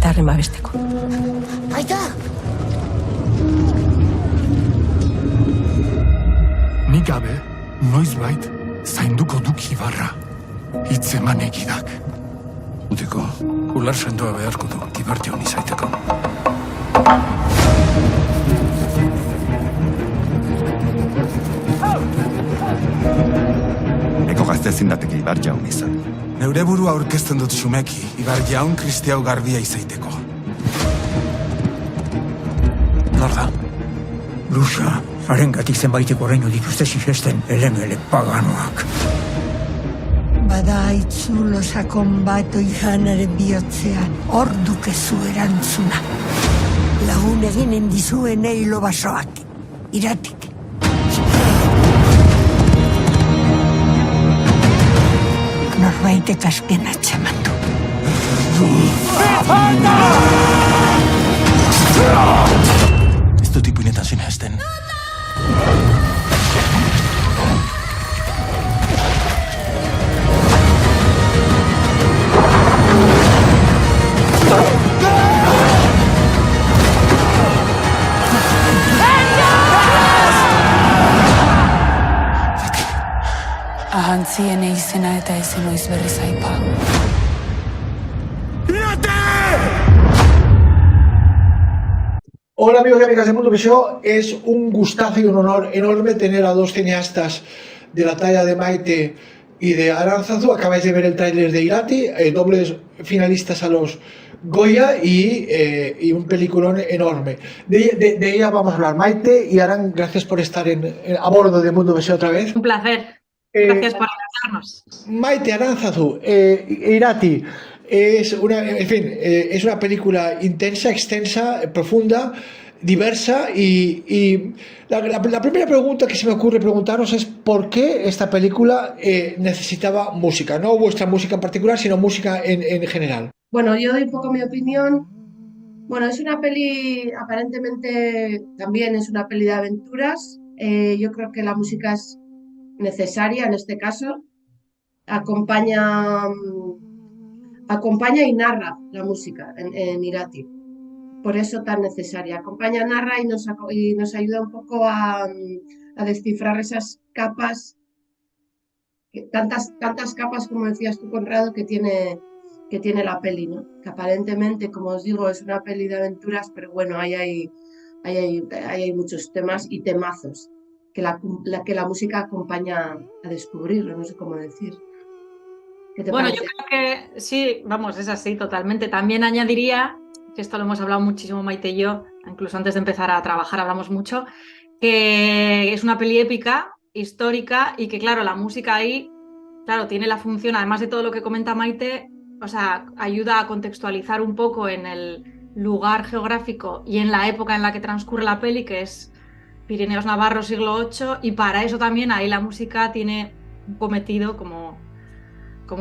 elkarren babesteko. Aita! Nik gabe, noizbait, zainduko duk Ibarra. Hitz eman egidak. Uteko, ular sendoa beharko du, Ibar jaun izaiteko. Eko gazte ezin dateke Ibar jaun izan. Neure burua aurkezten dut xumeki, Ibar jaun kristiau garbia izaiteko. Nor da? Luxa, harengatik zenbaiteko oraino dituzte siresten ele paganoak. Bada itzulo sakon bat oihanaren bihotzean, hor dukezu erantzuna. Lagun eginen dizuen eilo basoak, Iratik. Norbaitek azken atxeman du. Ez dut ipuinetan sinesten. Ahantzien izena eta ezen oiz berriz aipa. Hola amigos y amigas de Mundo Viseo, es un gustazo y un honor enorme tener a dos cineastas de la talla de Maite y de Aránzazu. Acabáis de ver el tráiler de Irati, dobles finalistas a los Goya y un peliculón enorme. De ella vamos a hablar. Maite y Arán, gracias por estar a bordo de Mundo Viseo otra vez. Un placer. Gracias por invitarnos. Maite, Aránzazu, Irati. Es una película intensa, extensa, profunda, diversa y la primera pregunta que se me ocurre preguntaros es ¿por qué esta película necesitaba música? No vuestra música en particular, sino música en general. Bueno, yo doy un poco mi opinión. Bueno, es una peli, aparentemente también es una peli de aventuras. Yo creo que la música es necesaria en este caso. Acompaña y narra la música en Irati. Por eso tan necesaria. Acompaña, narra y nos ayuda un poco a descifrar esas capas, tantas capas, como decías tú, Conrado, que tiene la peli, ¿no? Que aparentemente, como os digo, es una peli de aventuras, pero bueno, ahí hay muchos temas y temazos que la música acompaña a descubrirlo, no sé cómo decir. Bueno, yo creo que sí, vamos, es así totalmente. También añadiría, que esto lo hemos hablado muchísimo Maite y yo, incluso antes de empezar a trabajar hablamos mucho, que es una peli épica, histórica y que claro, la música ahí, claro, tiene la función, además de todo lo que comenta Maite, o sea, ayuda a contextualizar un poco en el lugar geográfico y en la época en la que transcurre la peli, que es Pirineos Navarro, siglo VIII, y para eso también ahí la música tiene un cometido como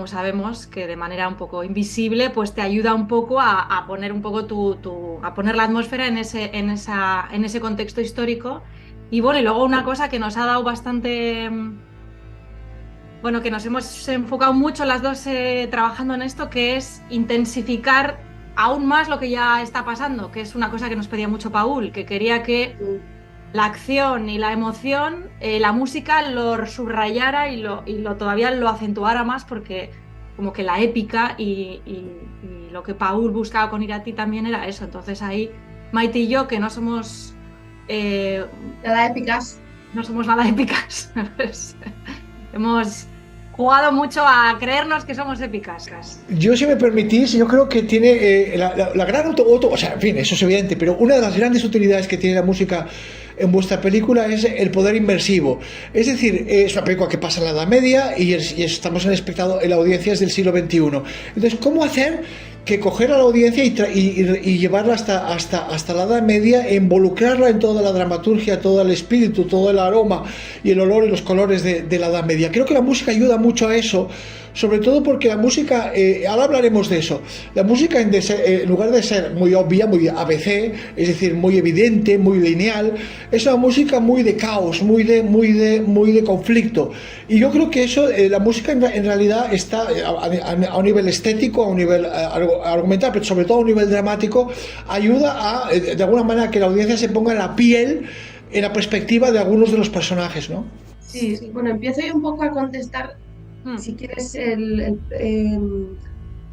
sabemos, que de manera un poco invisible, pues te ayuda un poco a poner un poco a poner la atmósfera en ese contexto histórico. Y bueno, y luego una cosa que nos ha dado bastante, bueno, que nos hemos enfocado mucho las dos trabajando en esto, que es intensificar aún más lo que ya está pasando, que es una cosa que nos pedía mucho Paul, que quería que la acción y la emoción, la música lo subrayara y todavía lo acentuara más, porque como que la épica y lo que Paul buscaba con Irati también era eso. Entonces ahí Maite y yo, que no somos nada épicas, pues, hemos jugado mucho a creernos que somos épicas. Yo, si me permitís, yo creo que tiene la gran o sea, en fin, eso es evidente, pero una de las grandes utilidades que tiene la música en vuestra película es el poder inmersivo. Es decir, es una película que pasa en la Edad Media y estamos en la audiencia es del siglo XXI. Entonces, ¿cómo hacer que coger a la audiencia y llevarla hasta la Edad Media e involucrarla en toda la dramaturgia, todo el espíritu, todo el aroma y el olor y los colores de la Edad Media? Creo que la música ayuda mucho a eso, sobre todo porque la música, ahora hablaremos de eso, la música en lugar de ser muy obvia, muy ABC, es decir, muy evidente, muy lineal, es una música muy de caos, muy de conflicto. Y yo creo que eso, la música en realidad está a un nivel estético, a un nivel argumental, pero sobre todo a un nivel dramático, ayuda a, de alguna manera, que la audiencia se ponga en la piel, en la perspectiva de algunos de los personajes, ¿no? Sí, bueno, empiezo yo un poco a contestar, si quieres,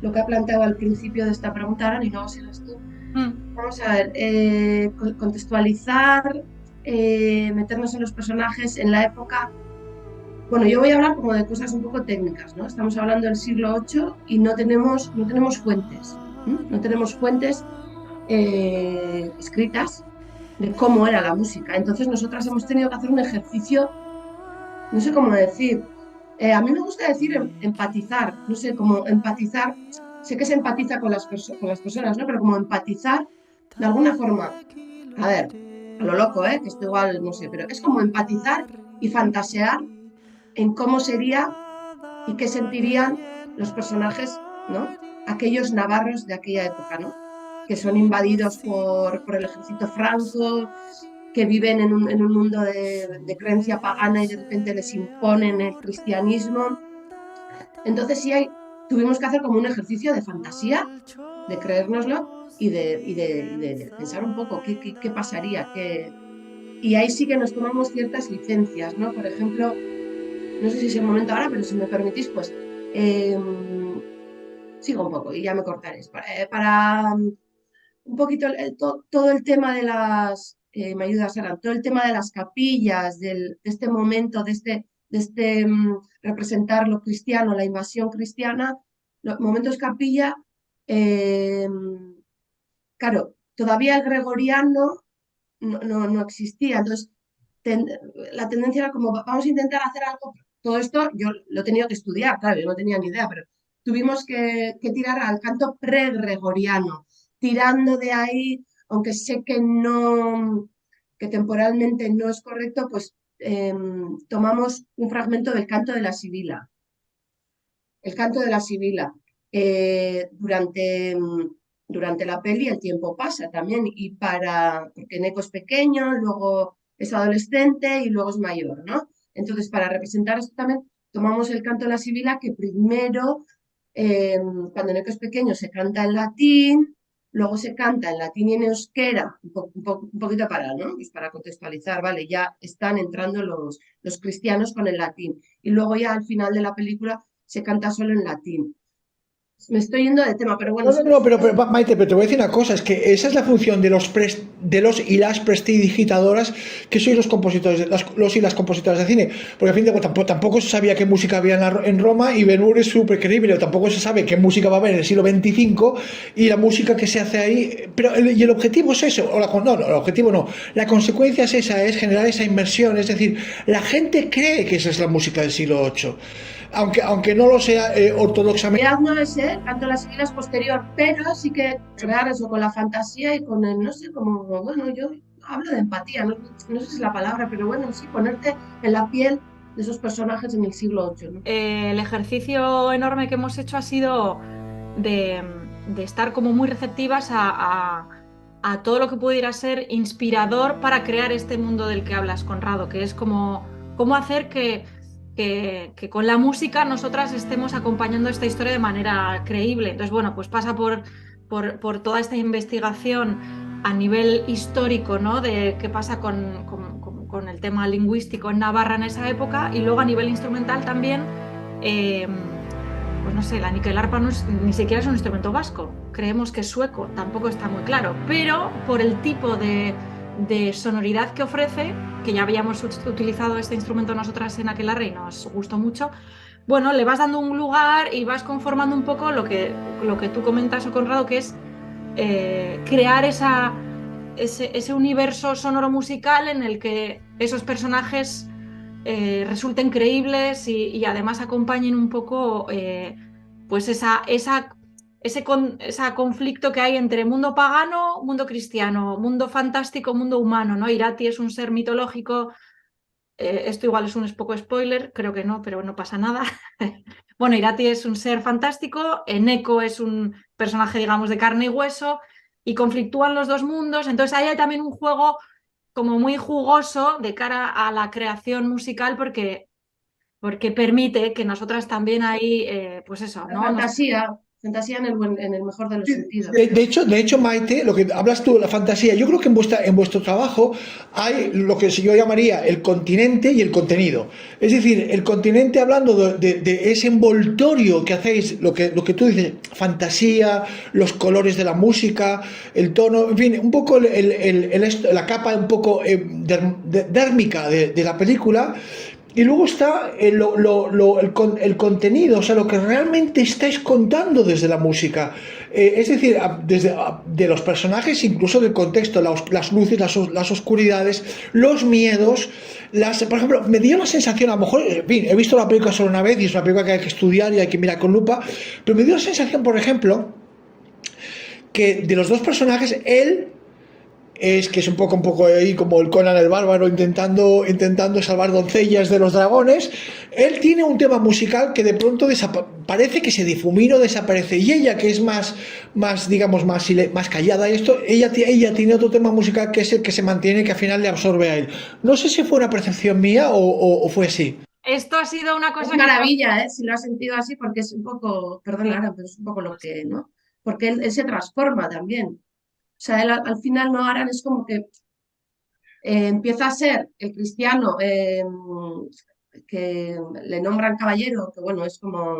lo que ha planteado al principio de esta pregunta, Aran, y luego sigues tú. Vamos a ver, contextualizar, meternos en los personajes, en la época. Bueno, yo voy a hablar como de cosas un poco técnicas, ¿no? Estamos hablando del siglo VIII y no tenemos fuentes, no tenemos fuentes escritas de cómo era la música. Entonces nosotras hemos tenido que hacer un ejercicio, no sé cómo decir, a mí me gusta decir empatizar, no sé cómo empatizar, sé que se empatiza con las personas, ¿no? Pero como empatizar de alguna forma, a ver, a lo loco, que esto igual, no sé, pero es como empatizar y fantasear en cómo sería y qué sentirían los personajes, ¿no? Aquellos navarros de aquella época, ¿no? Que son invadidos por el ejército franco, que viven en un mundo de creencia pagana y de repente les imponen el cristianismo. Entonces tuvimos que hacer como un ejercicio de fantasía, de creérnoslo y de pensar un poco qué pasaría. Y ahí sí que nos tomamos ciertas licencias, ¿no? Por ejemplo, no sé si es el momento ahora, pero si me permitís, pues sigo un poco y ya me cortaréis. Para un poquito todo el tema de las, me ayuda Sara, todo el tema de las capillas, de este momento, de este representar lo cristiano, la invasión cristiana, los momentos capilla, claro, todavía el gregoriano no existía, entonces la tendencia era como, vamos a intentar hacer algo. Todo esto yo lo he tenido que estudiar, claro, yo no tenía ni idea, pero tuvimos que tirar al canto pre-gregoriano, tirando de ahí, aunque sé que temporalmente no es correcto, pues tomamos un fragmento del canto de la Sibila. El canto de la Sibila. Durante la peli el tiempo pasa también, porque Neko es pequeño, luego es adolescente y luego es mayor, ¿no? Entonces, para representar esto también, tomamos el canto de la Sibila, que primero, cuando Neko es pequeño, se canta en latín, luego se canta en latín y en euskera, un poquito ¿no? Pues para contextualizar, ¿vale? Ya están entrando los cristianos con el latín. Y luego ya al final de la película se canta solo en latín. Me estoy yendo de tema, pero bueno. No, pero Maite, pero te voy a decir una cosa, es que esa es la función de los y las prestidigitadoras, que sois los compositores, los y las compositoras de cine, porque a fin de cuentas tampoco se sabía qué música había en Roma, y Ben-Hur es súper creíble, tampoco se sabe qué música va a haber en el siglo XXV, y la música que se hace ahí, pero el objetivo es eso, el objetivo no, la consecuencia es esa, es generar esa inmersión, es decir, la gente cree que esa es la música del siglo VIII. Aunque no lo sea ortodoxamente. No es, canto las Sibilas posterior, pero sí que crear eso con la fantasía y con el, no sé, como, bueno, yo hablo de empatía, no sé si es la palabra, pero bueno, sí, ponerte en la piel de esos personajes en el siglo VIII, ¿no? El ejercicio enorme que hemos hecho ha sido de estar como muy receptivas a todo lo que pudiera ser inspirador para crear este mundo del que hablas, Conrado, que es como cómo hacer que con la música nosotras estemos acompañando esta historia de manera creíble. Entonces, bueno, pues pasa por toda esta investigación a nivel histórico, ¿no? De qué pasa con el tema lingüístico en Navarra en esa época, y luego a nivel instrumental también, pues no sé, la niquelarpa ni siquiera es un instrumento vasco, creemos que es sueco, tampoco está muy claro, pero por el tipo de sonoridad que ofrece, que ya habíamos utilizado este instrumento nosotras en Aquelarre y nos gustó mucho, bueno, le vas dando un lugar y vas conformando un poco lo que tú comentas, Conrado, que es crear ese universo sonoro musical en el que esos personajes resulten creíbles y además acompañen un poco pues ese conflicto que hay entre mundo pagano, mundo cristiano, mundo fantástico, mundo humano, ¿no? Irati es un ser mitológico esto igual es un poco spoiler, creo que no, pero no pasa nada. Bueno, Irati es un ser fantástico, Neko es un personaje, digamos, de carne y hueso, y conflictúan los dos mundos, entonces ahí hay también un juego como muy jugoso de cara a la creación musical porque permite que nosotras también ahí, pues eso, ¿no? Fantasía en el mejor de los sentidos. De hecho, Maite, lo que hablas tú de la fantasía, yo creo que en vuestro trabajo hay lo que yo llamaría el continente y el contenido. Es decir, el continente hablando de ese envoltorio que hacéis, lo que tú dices, fantasía, los colores de la música, el tono, en fin, un poco la capa un poco dérmica de la película. Y luego está el contenido, o sea, lo que realmente estáis contando desde la música. Es decir, de los personajes, incluso del contexto, las luces, las oscuridades, los miedos. Por ejemplo, me dio la sensación, a lo mejor, en fin, he visto la película solo una vez y es una película que hay que estudiar y hay que mirar con lupa, pero me dio la sensación, por ejemplo, que de los dos personajes, él es un poco ahí como el Conan el Bárbaro intentando salvar doncellas de los dragones. Él tiene un tema musical que de pronto parece que se difumina o desaparece, y ella, que es más digamos más callada, ella tiene otro tema musical que es el que se mantiene, que al final le absorbe a él. No sé si fue una percepción mía o fue así. Esto ha sido una cosa... Es maravilla, si lo has sentido así, porque es un poco, perdón, Lara, pero es un poco lo que, ¿no? Porque él se transforma también. O sea, él al final, no, Aran es como que empieza a ser el cristiano que le nombran caballero, que bueno, es como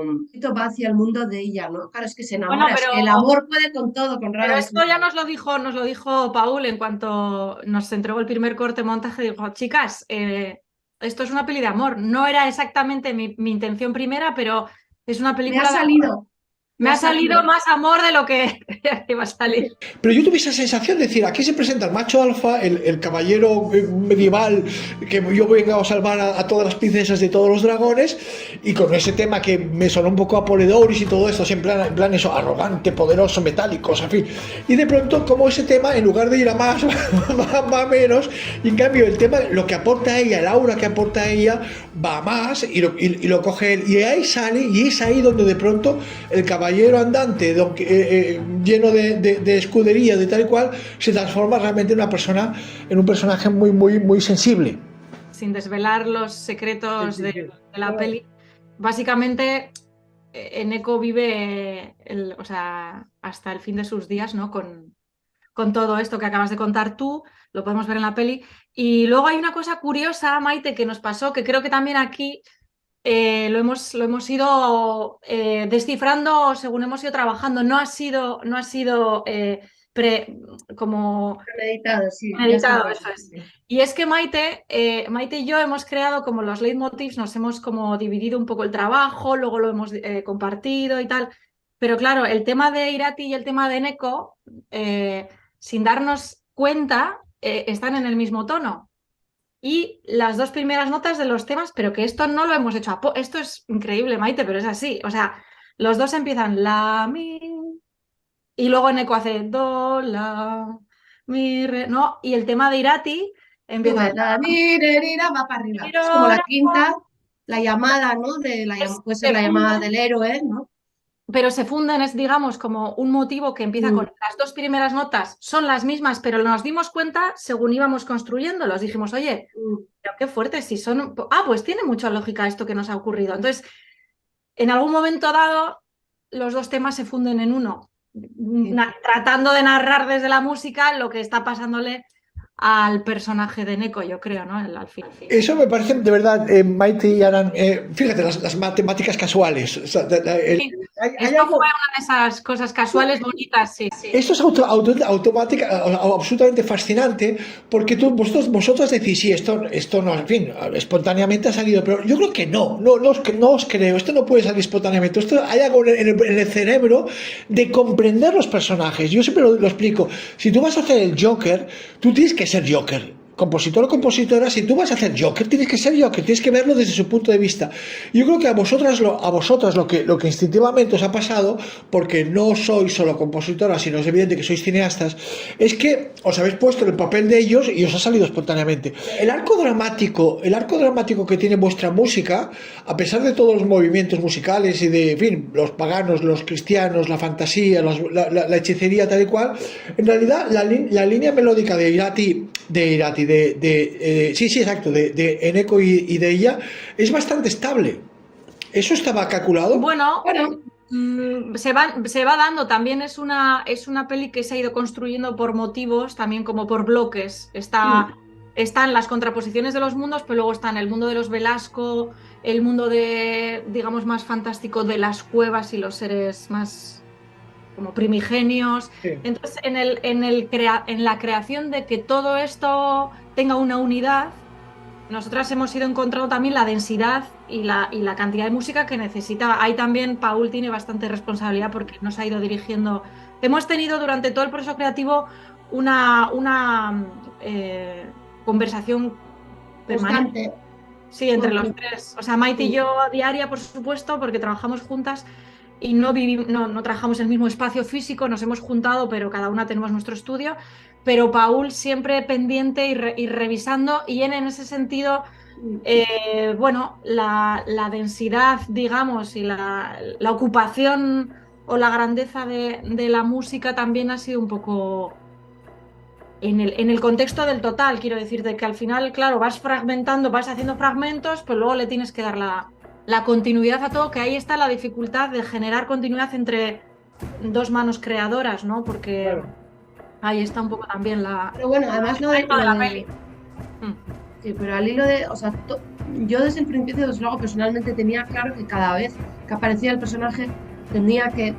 va hacia el mundo de ella, ¿no? Claro, es que se enamora, es que el amor puede con todo, con Pero esto ya nos lo dijo Paul en cuanto nos entregó el primer corte montaje, dijo, chicas, esto es una peli de amor, no era exactamente mi intención primera, pero es una película Me ha salido más amor de lo que iba a salir. Pero yo tuve esa sensación de decir, aquí se presenta el macho alfa, el caballero medieval, que yo vengo a salvar a todas las princesas de todos los dragones, y con ese tema que me sonó un poco a Polidorus y todo esto, en plan eso, arrogante, poderoso, metálico, en fin. Y de pronto, como ese tema, en lugar de ir a más, va a menos, y en cambio el tema, lo que aporta ella, el aura que aporta ella, va a más, y lo coge él, y ahí sale, y es ahí donde de pronto el caballero andante lleno de escudería, de tal y cual, se transforma realmente en un personaje muy, muy, muy sensible. Sin desvelar los secretos de la peli, básicamente Neko vive hasta el fin de sus días, ¿no? Con todo esto que acabas de contar tú, lo podemos ver en la peli. Y luego hay una cosa curiosa, Maite, que nos pasó, que creo que también aquí lo hemos ido descifrando según hemos ido trabajando. No ha sido como meditado, sí. Meditado, eso es. Y es que Maite y yo hemos creado como los leitmotivs, nos hemos como dividido un poco el trabajo, luego lo hemos compartido y tal. Pero claro, el tema de Irati y el tema de Neko, sin darnos cuenta, están en el mismo tono. Y las dos primeras notas de los temas, pero que esto no lo hemos hecho esto es increíble, Maite, pero es así. O sea, los dos empiezan la, mi, y luego Neko hace do, la, mi, re, ¿no? Y el tema de Irati empieza la, mi, re, va para arriba. Es como la quinta, la llamada, ¿no? Puede ser la llamada del héroe, ¿no? Pero se funden, es digamos como un motivo que empieza con las dos primeras notas, son las mismas, pero nos dimos cuenta según íbamos construyéndolos. Dijimos, oye, pero qué fuerte, si son... pues tiene mucha lógica esto que nos ha ocurrido. Entonces, en algún momento dado, los dos temas se funden en uno, tratando de narrar desde la música lo que está pasándole al personaje de Neko, yo creo, ¿no? Al fin. Eso me parece, de verdad, Maite y Aran, fíjate, las matemáticas casuales. O sea, esto fue una de esas cosas casuales bonitas, sí. Esto es automática, absolutamente fascinante, porque vosotros decís, sí, esto no, en fin, espontáneamente ha salido, pero yo creo que no os creo, esto no puede salir espontáneamente, hay algo en el cerebro de comprender los personajes. Yo siempre lo explico, si tú vas a hacer el Joker, tú tienes que ser Joker. compositor o compositora, si tú vas a hacer Joker, tienes que ser Joker, tienes que verlo desde su punto de vista. Yo creo que a vosotras lo que instintivamente os ha pasado, porque no sois solo compositoras, sino es evidente que sois cineastas, es que os habéis puesto en el papel de ellos y os ha salido espontáneamente. El arco dramático que tiene vuestra música, a pesar de todos los movimientos musicales y de, en fin, los paganos, los cristianos, la fantasía, la hechicería, tal y cual, en realidad la línea melódica de Eneko y de ella es bastante estable. ¿Eso estaba calculado? Bueno, se va dando. También es una peli que se ha ido construyendo por motivos, también como por bloques. Están las contraposiciones de los mundos, pero luego están el mundo de los Velasco, el mundo digamos, más fantástico de las cuevas y los seres más como primigenios. Sí. Entonces, en la creación de que todo esto tenga una unidad, nosotras hemos ido encontrando también la densidad y la cantidad de música que necesitaba. Ahí también Paul tiene bastante responsabilidad porque nos ha ido dirigiendo. Hemos tenido durante todo el proceso creativo una conversación permanente. Sí, entre los tres. O sea, Maite y yo diaria, por supuesto, porque trabajamos juntas y no trabajamos en el mismo espacio físico, nos hemos juntado, pero cada una tenemos nuestro estudio. Pero Paul siempre pendiente y revisando, y en ese sentido, bueno, la densidad, digamos, y la ocupación o la grandeza de la música también ha sido un poco en el contexto del total, quiero decirte que al final, claro, vas fragmentando, vas haciendo fragmentos, pues luego le tienes que dar la continuidad a todo, que ahí está la dificultad de generar continuidad entre dos manos creadoras, ¿no? Porque... Claro. Ahí está un poco también Pero bueno, además lo de la peli. Sí, pero al hilo de... O sea, yo desde el principio, desde luego, personalmente tenía claro que cada vez que aparecía el personaje tenía que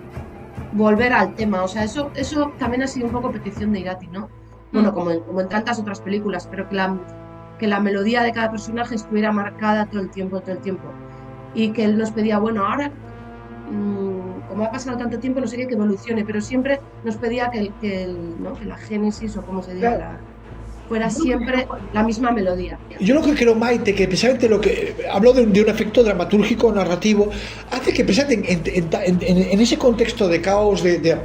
volver al tema. O sea, eso también ha sido un poco petición de Irati, ¿no? Bueno, como en tantas otras películas, pero que la melodía de cada personaje estuviera marcada todo el tiempo. Y que él nos pedía, bueno, ahora... como ha pasado tanto tiempo, no sé qué, que evolucione, pero siempre nos pedía que la génesis, o como se diga, fuera siempre la misma melodía. Yo lo que creo, Maite, que precisamente lo que habló de un efecto dramatúrgico narrativo, hace que precisamente en ese contexto de caos, de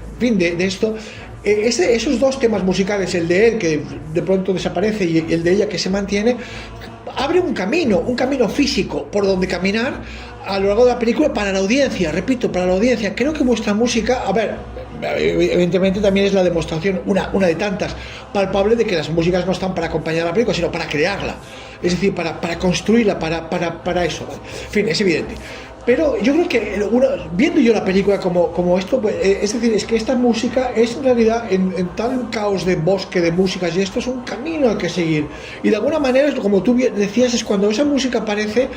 esto, esos dos temas musicales, el de él que de pronto desaparece y el de ella que se mantiene, abre un camino físico por donde caminar a lo largo de la película para la audiencia, repito, para la audiencia. Creo que vuestra música, a ver, evidentemente también es la demostración, una de tantas palpable, de que las músicas no están para acompañar a la película, sino para crearla, es decir, para construirla, para eso. En fin, es evidente. Pero yo creo que viendo yo la película como esto, pues, es decir, es que esta música es en realidad en tal caos de bosque de músicas, y esto es un camino al que seguir, y de alguna manera, como tú decías, es cuando esa música aparece,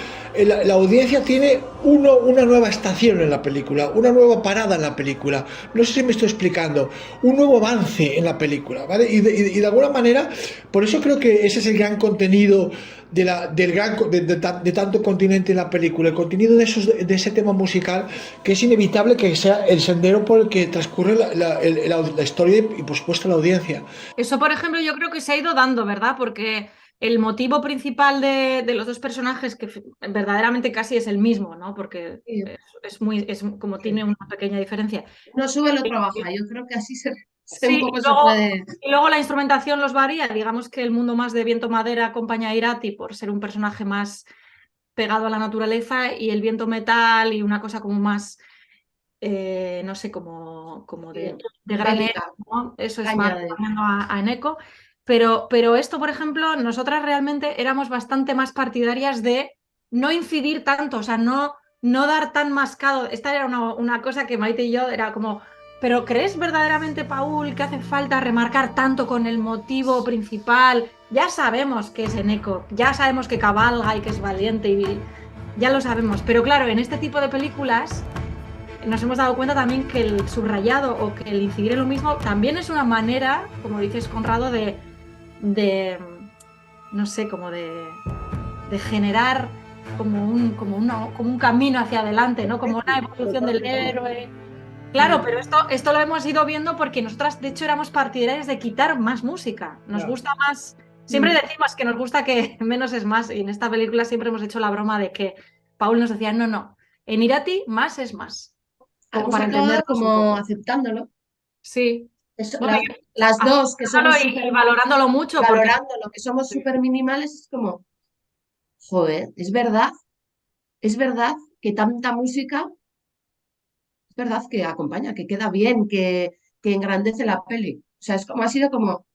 la audiencia tiene una nueva estación en la película, una nueva parada en la película, no sé si me estoy explicando, un nuevo avance en la película, ¿vale? Y de alguna manera, por eso creo que ese es el gran contenido de tanto continente en la película, el contenido de ese tema musical, que es inevitable que sea el sendero por el que transcurre la historia y por supuesto la audiencia. Eso, por ejemplo, yo creo que se ha ido dando, ¿verdad? Porque el motivo principal de los dos personajes, que verdaderamente casi es el mismo, ¿no? Porque es como tiene una pequeña diferencia. No sube, el otro baja, yo creo que así se y luego la instrumentación los varía. Digamos que el mundo más de Viento Madera acompaña a Irati por ser un personaje más pegado a la naturaleza, y el Viento Metal y una cosa como más, no sé, como de granero, ¿no? Eso es más a Eneko. Pero esto, por ejemplo, nosotras realmente éramos bastante más partidarias de no incidir tanto, o sea, no dar tan mascado. Esta era una cosa que Maite y yo era como... ¿Pero crees verdaderamente, Paul, que hace falta remarcar tanto con el motivo principal? Ya sabemos que es Eneko, ya sabemos que cabalga y que es valiente, y ya lo sabemos. Pero claro, en este tipo de películas nos hemos dado cuenta también que el subrayado o que el incidir en lo mismo también es una manera, como dices, Conrado, de no sé, como de generar como un camino hacia adelante, ¿no? Como una evolución del héroe. Claro, pero esto lo hemos ido viendo porque nosotras, de hecho, éramos partidarias de quitar más música. Nos gusta más Siempre decimos que nos gusta que menos es más, y en esta película siempre hemos hecho la broma de que Paul nos decía, no, en Irati más es más. Hemos acabado como aceptándolo. Sí. Eso, las dos, que somos y valorándolo mucho. Valorándolo, que somos súper minimales, es como, joder, es verdad que tanta música, es verdad que acompaña, que queda bien, que engrandece la peli. O sea, es como, ha sido como,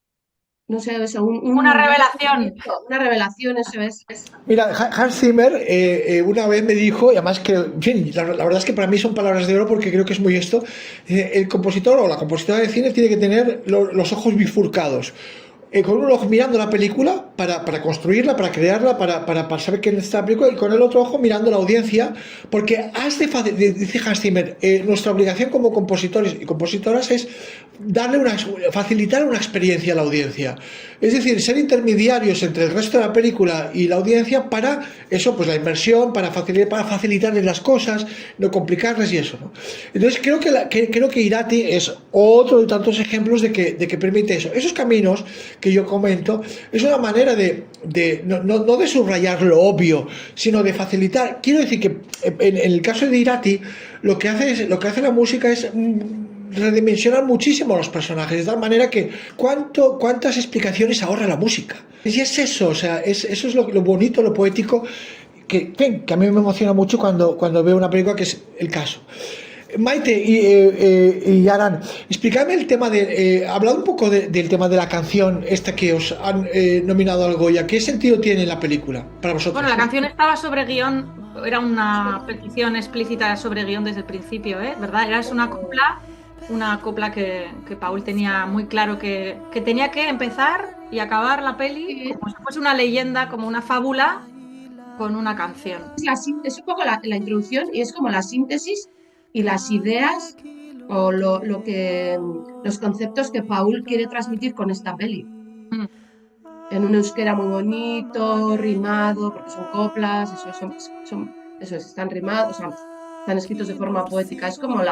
no sé, eso, una revelación. Una revelación, eso es. Mira, Hans Zimmer una vez me dijo, y además que, en fin, la verdad es que para mí son palabras de oro porque creo que es muy esto, el compositor o la compositora de cine tiene que tener los ojos bifurcados. Con un ojo mirando la película para construirla, para crearla, para saber quién está en la película, y con el otro ojo mirando la audiencia, porque dice Hans Zimmer, nuestra obligación como compositores y compositoras es facilitar una experiencia a la audiencia. Es decir, ser intermediarios entre el resto de la película y la audiencia para eso, pues la inmersión, para facilitarles las cosas, no complicarles y eso, ¿no? Entonces creo que Irati es otro de tantos ejemplos de que permite eso. Esos caminos que yo comento es una manera no de subrayar lo obvio, sino de facilitar. Quiero decir que en el caso de Irati lo que hace la música es redimensionar muchísimo a los personajes, de tal manera que cuántas explicaciones ahorra la música. Y es eso, o sea, eso es lo bonito, lo poético, que a mí me emociona mucho cuando veo una película, que es el caso. Maite y Aran, explicadme el tema hablad un poco del tema de la canción esta que os han nominado al Goya. ¿Qué sentido tiene la película para vosotros? Bueno, la canción estaba sobre guión, era una petición explícita sobre guión desde el principio, ¿verdad? Era una copla que Paul tenía muy claro que tenía que empezar y acabar la peli como si fuese una leyenda, como una fábula, con una canción. Es un poco la introducción, y es como la síntesis y las ideas o los conceptos que Paul quiere transmitir con esta peli. En un euskera muy bonito, rimado, porque son coplas, están rimados, o sea, están escritos de forma poética. Es como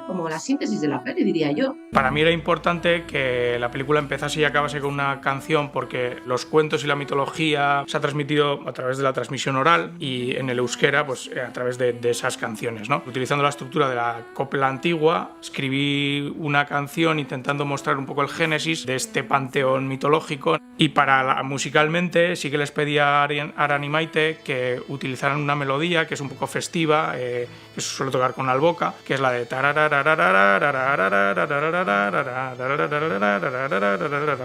como la síntesis de la peli, diría yo. Para mí era importante que la película empezase y acabase con una canción, porque los cuentos y la mitología se ha transmitido a través de la transmisión oral, y en el euskera pues a través de esas canciones, ¿no? Utilizando la estructura de la copla antigua, escribí una canción intentando mostrar un poco el génesis de este panteón mitológico, y musicalmente sí que les pedí a Aran y Maite que utilizaran una melodía que es un poco festiva, que se suele tocar con alboca, que es la de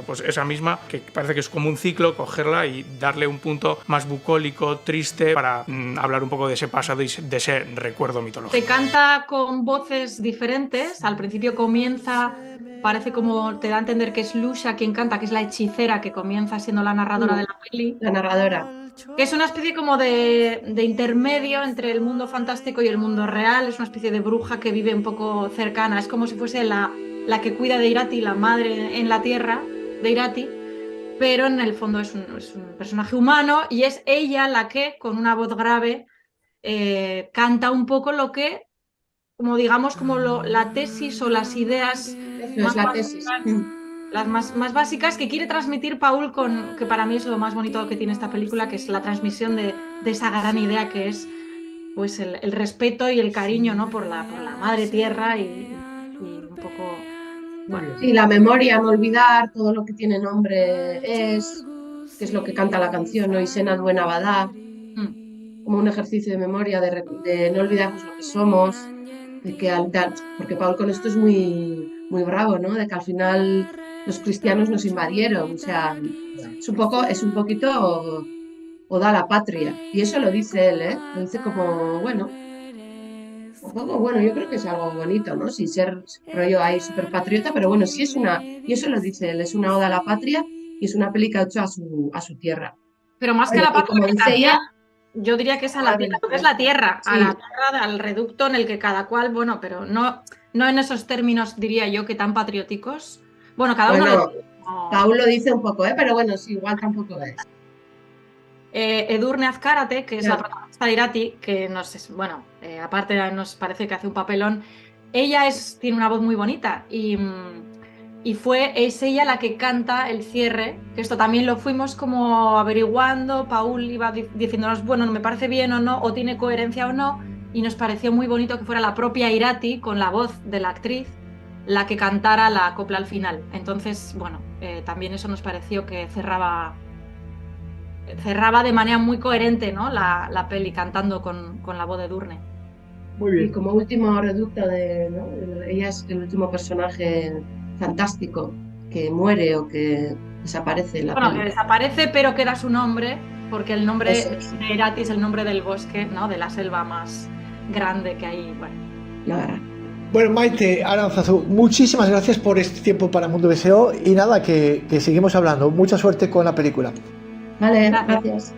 pues esa misma, que parece que es como un ciclo, cogerla y darle un punto más bucólico, triste, para hablar un poco de ese pasado y de ese recuerdo mitológico. Se canta con voces diferentes. Al principio parece como te da a entender que es Lusha quien canta, que es la hechicera que comienza siendo la narradora de la peli. La narradora. Que es una especie como de intermedio entre el mundo fantástico y el mundo real. Es una especie de bruja que vive un poco cercana. Es como si fuese la que cuida de Irati, la madre en la tierra de Irati, pero en el fondo es un personaje humano, y es ella la que, con una voz grave, canta un poco lo que, como digamos, como la tesis o las ideas las más básicas que quiere transmitir Paul, que para mí es lo más bonito que tiene esta película, que es la transmisión de esa gran idea que es pues el respeto y el cariño, ¿no? por la madre tierra, y un poco, bueno. Y la memoria, no olvidar todo lo que tiene nombre, que es lo que canta la canción, ¿no? Isena Duena Badá, como un ejercicio de memoria, de no olvidarnos lo que somos, porque Paul con esto es muy, muy bravo, ¿no? De que al final los cristianos nos invadieron, o sea, es un poquito oda a la patria, y eso lo dice él, lo dice como, bueno, yo creo que es algo bonito, ¿no? Sin ser rollo ahí súper patriota, pero bueno, sí y eso lo dice él, es una oda a la patria, y es una peli que ha hecho a su tierra. Pero más que a la patria, como dice ella, yo diría que es a la tierra, porque es la tierra, sí. A la tierra, al reducto en el que cada cual, bueno, pero no en esos términos, diría yo, que tan patrióticos. Bueno, cada uno lo dice. Paul lo dice un poco, pero bueno, sí, igual tampoco es. Edurne Azcárate, que es la protagonista de Irati, que aparte nos parece que hace un papelón, ella tiene una voz muy bonita, y es ella la que canta el cierre, que esto también lo fuimos como averiguando, Paul iba diciéndonos, bueno, me parece bien o no, o tiene coherencia o no, y nos pareció muy bonito que fuera la propia Irati, con la voz de la actriz, la que cantara la copla al final. Entonces, bueno, también eso nos pareció que cerraba de manera muy coherente, ¿no? la peli, cantando con la voz de Edurne. Muy bien. Y como último reducto, ¿no? Ella es el último personaje fantástico que muere o que desaparece en la Bueno, peli. que desaparece, pero queda su nombre, porque el nombre Eso es. de Irati es el nombre del bosque, ¿no? De la selva más grande que hay. Bueno. La verdad. Bueno, Maite Aránzazu, muchísimas gracias por este tiempo para Mundo BSO y nada, que seguimos hablando. Mucha suerte con la película. Vale, gracias.